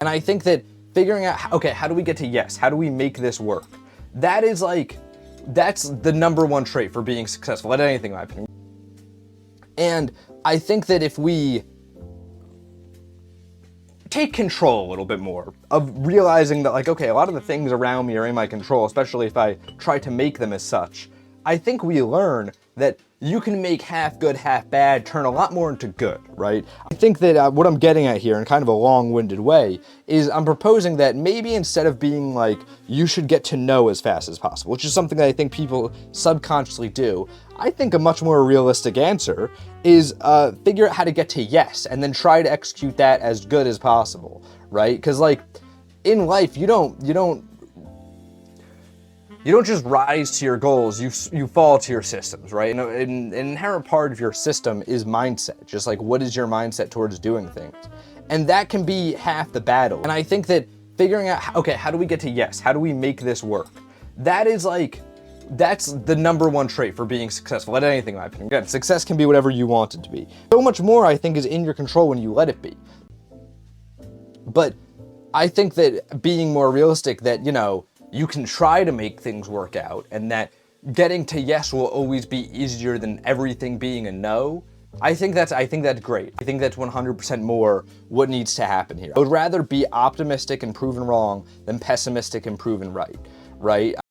And I think that figuring out, okay, how do we get to yes? How do we make this work? That's the number one trait for being successful at anything, in my opinion. And I think that if we take control a little bit more of realizing that, like, okay, a lot of the things around me are in my control, especially if I try to make them as such, I think we learn that you can make half good, half bad turn a lot more into good, right? I think that what I'm getting at here in kind of a long-winded way is I'm proposing that maybe instead of being like, you should get to know as fast as possible, which is something that I think people subconsciously do, I think a much more realistic answer is figure out how to get to yes and then try to execute that as good as possible, right? Because like in life, you don't just rise to your goals, you fall to your systems, right? And an inherent part of your system is mindset, just like what is your mindset towards doing things. And that can be half the battle. And I think that figuring out, okay, how do we get to yes? How do we make this work? That's the number one trait for being successful at anything, in my opinion. Again, success can be whatever you want it to be. So much more, I think, is in your control when you let it be. But I think that being more realistic, that, you can try to make things work out, and that getting to yes will always be easier than everything being a no. I think that's great. I think that's 100% more what needs to happen here. I would rather be optimistic and proven wrong than pessimistic and proven right?